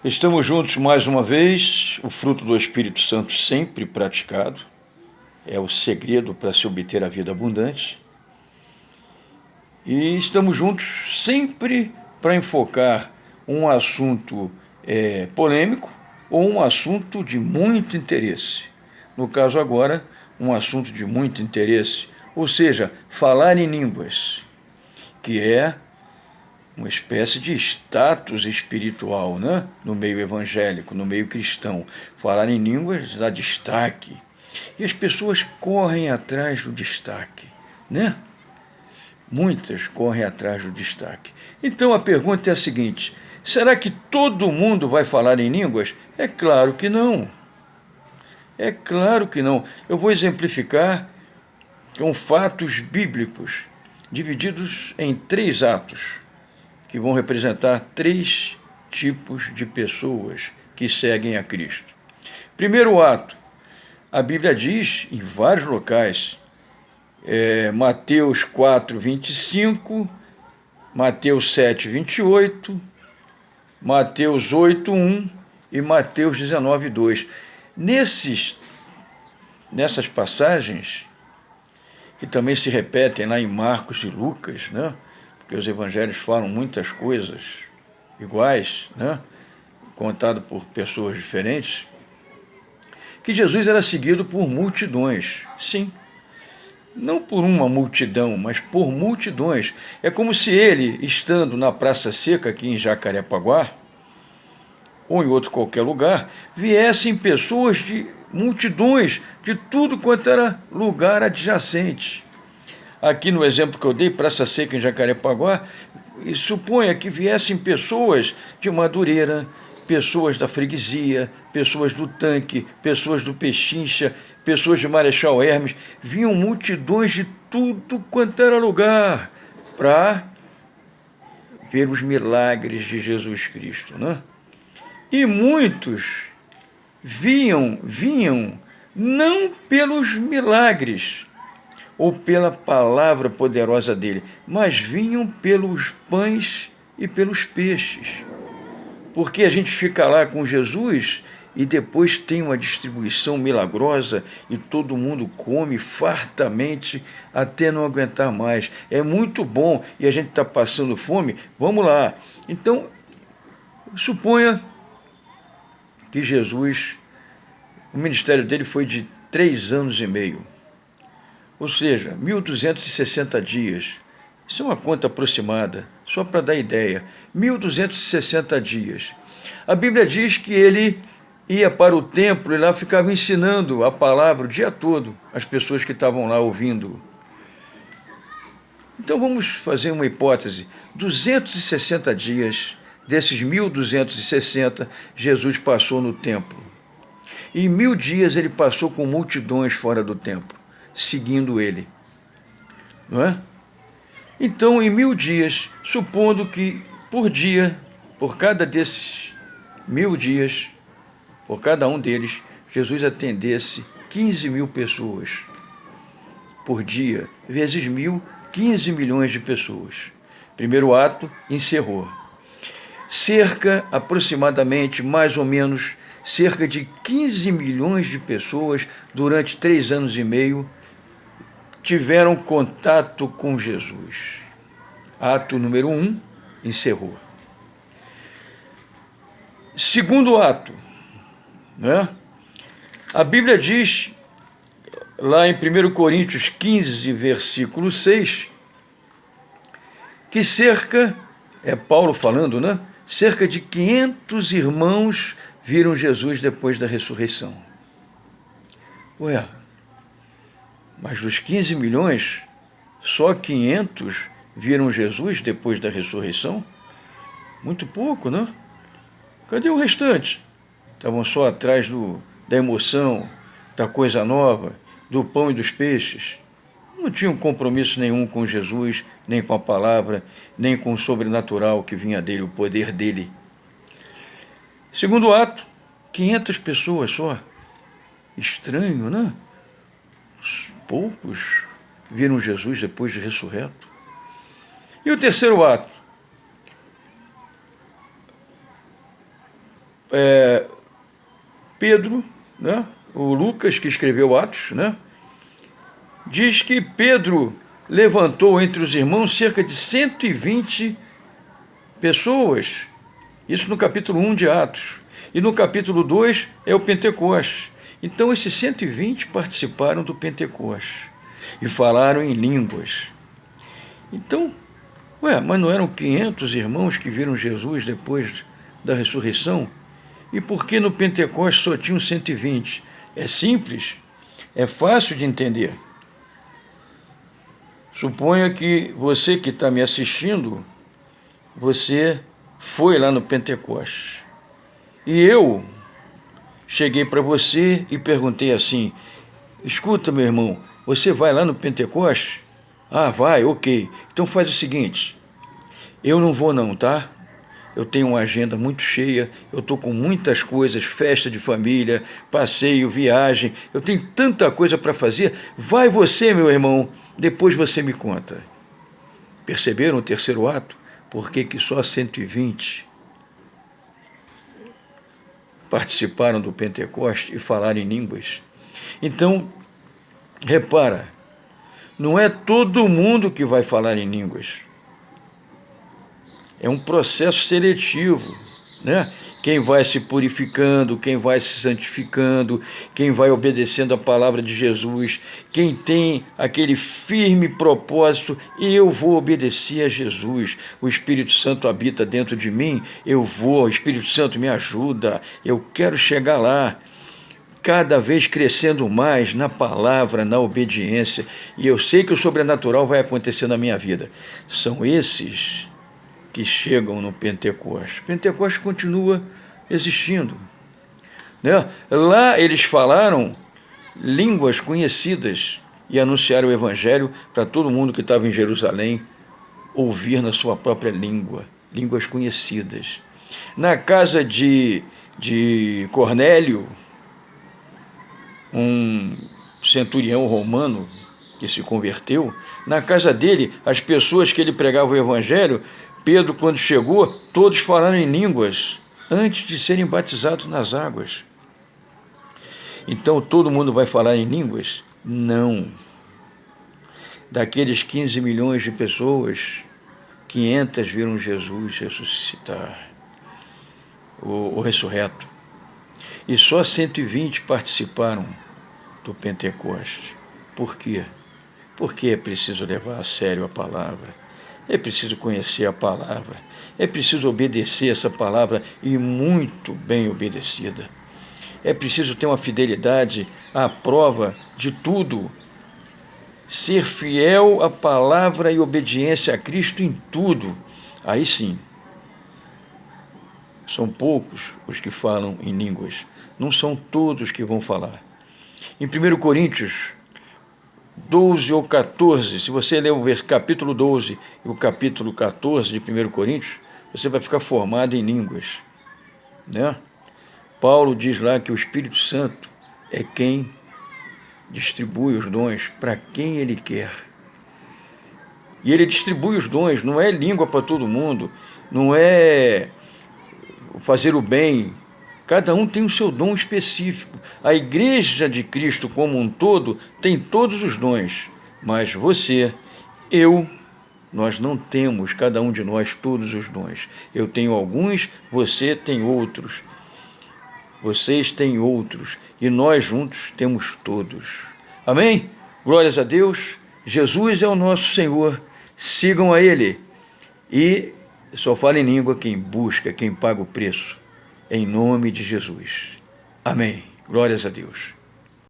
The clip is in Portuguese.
Estamos juntos mais uma vez, o fruto do Espírito Santo sempre praticado, é o segredo para se obter a vida abundante. E estamos juntos sempre para enfocar um assunto polêmico ou um assunto de muito interesse. No caso agora, um assunto de muito interesse, ou seja, falar em línguas, que é uma espécie de status espiritual, né? No meio evangélico, no meio cristão. Falar em línguas dá destaque. E as pessoas correm atrás do destaque, né? Muitas correm atrás do destaque. Então a pergunta é a seguinte: será que todo mundo vai falar em línguas? É claro que não. É claro que não. Eu vou exemplificar com fatos bíblicos, divididos em 3 atos, que vão representar 3 tipos de pessoas que seguem a Cristo. Primeiro ato, a Bíblia diz em vários locais, Mateus 4, 25, Mateus 7, 28, Mateus 8, 1 e Mateus 19, 2. Nessas passagens, que também se repetem lá em Marcos e Lucas, né? Porque os evangelhos falam muitas coisas iguais, né? Contado por pessoas diferentes, que Jesus era seguido por multidões. Sim, não por uma multidão, mas por multidões. É como se ele, estando na Praça Seca, aqui em Jacarepaguá, ou em outro qualquer lugar, viessem pessoas de multidões de tudo quanto era lugar adjacente. Aqui no exemplo que eu dei, Praça Seca em Jacarepaguá, suponha que viessem pessoas de Madureira, pessoas da Freguesia, pessoas do Tanque, pessoas do Pechincha, pessoas de Marechal Hermes, vinham multidões de tudo quanto era lugar para ver os milagres de Jesus Cristo, né? E muitos vinham não pelos milagres ou pela palavra poderosa dele, mas vinham pelos pães e pelos peixes. Porque a gente fica lá com Jesus e depois tem uma distribuição milagrosa e todo mundo come fartamente até não aguentar mais. É muito bom e a gente está passando fome, vamos lá. Então, suponha que Jesus, o ministério dele foi de 3 anos e meio, ou seja, 1.260 dias. Isso é uma conta aproximada, só para dar ideia. 1.260 dias. A Bíblia diz que ele ia para o templo e lá ficava ensinando a palavra o dia todo, as pessoas que estavam lá ouvindo. Então vamos fazer uma hipótese. 260 dias desses 1.260, Jesus passou no templo. E 1.000 dias ele passou com multidões fora do templo, seguindo ele. Não é? Então, em 1.000 dias, supondo que por dia, por cada desses 1.000 dias, por cada um deles, Jesus atendesse 15.000 pessoas por dia, vezes 1.000, 15 milhões de pessoas. Primeiro ato, encerrou. Aproximadamente, mais ou menos, cerca de 15 milhões de pessoas, durante 3 anos e meio, tiveram contato com Jesus. Ato número 1, encerrou. Segundo ato, né? A Bíblia diz, lá em 1 Coríntios 15, versículo 6, que Paulo falando, né? Cerca de 500 irmãos viram Jesus depois da ressurreição. Ué, mas dos 15 milhões, só 500 viram Jesus depois da ressurreição? Muito pouco, né? Cadê o restante? Estavam só atrás da emoção, da coisa nova, do pão e dos peixes. Não tinham compromisso nenhum com Jesus, nem com a palavra, nem com o sobrenatural que vinha dele, o poder dele. Segundo ato, 500 pessoas só. Estranho, né? Poucos viram Jesus depois de ressurreto. E o terceiro ato? Pedro, né, o Lucas, que escreveu Atos, né, diz que Pedro levantou entre os irmãos cerca de 120 pessoas. Isso no capítulo 1 de Atos. E no capítulo 2 é o Pentecostes. Então esses 120 participaram do Pentecostes e falaram em línguas. Então, mas não eram 500 irmãos que viram Jesus depois da ressurreição? E por que no Pentecostes só tinham 120? É simples, é fácil de entender. Suponha que você que está me assistindo, você foi lá no Pentecostes. E eu cheguei para você e perguntei assim: escuta, meu irmão, você vai lá no Pentecostes? Ah, vai, ok. Então faz o seguinte, eu não vou não, tá? Eu tenho uma agenda muito cheia, eu estou com muitas coisas, festa de família, passeio, viagem, eu tenho tanta coisa para fazer. Vai você, meu irmão, depois você me conta. Perceberam o terceiro ato? Por que só 120 participaram do Pentecostes e falaram em línguas? Então, repara, não é todo mundo que vai falar em línguas. É um processo seletivo, né? Quem vai se purificando, quem vai se santificando, quem vai obedecendo a palavra de Jesus, quem tem aquele firme propósito, eu vou obedecer a Jesus, o Espírito Santo habita dentro de mim, o Espírito Santo me ajuda, eu quero chegar lá, cada vez crescendo mais na palavra, na obediência, e eu sei que o sobrenatural vai acontecer na minha vida. São esses que chegam no Pentecostes. Pentecostes continua existindo, né? Lá eles falaram línguas conhecidas e anunciaram o Evangelho para todo mundo que estava em Jerusalém ouvir na sua própria língua, línguas conhecidas. Na casa de Cornélio, um centurião romano que se converteu, na casa dele, as pessoas que ele pregava o Evangelho, Pedro, quando chegou, todos falaram em línguas antes de serem batizados nas águas. Então, todo mundo vai falar em línguas? Não. Daqueles 15 milhões de pessoas, 500 viram Jesus ressuscitar, o ressurreto. E só 120 participaram do Pentecostes. Por quê? Porque é preciso levar a sério a palavra. É preciso conhecer a palavra, é preciso obedecer essa palavra e muito bem obedecida. É preciso ter uma fidelidade à prova de tudo, ser fiel à palavra e obediência a Cristo em tudo. Aí sim, são poucos os que falam em línguas, não são todos que vão falar. Em 1 Coríntios 12 ou 14, se você ler o capítulo 12 e o capítulo 14 de 1 Coríntios, você vai ficar formado em línguas, né? Paulo diz lá que o Espírito Santo é quem distribui os dons para quem ele quer. E ele distribui os dons, não é língua para todo mundo, não é fazer o bem. Cada um tem o seu dom específico. A Igreja de Cristo como um todo tem todos os dons, mas você, nós não temos, cada um de nós, todos os dons. Eu tenho alguns, você tem outros, vocês têm outros, e nós juntos temos todos. Amém? Glórias a Deus. Jesus é o nosso Senhor, sigam a Ele. E só fala em língua quem busca, quem paga o preço. Em nome de Jesus. Amém. Glórias a Deus.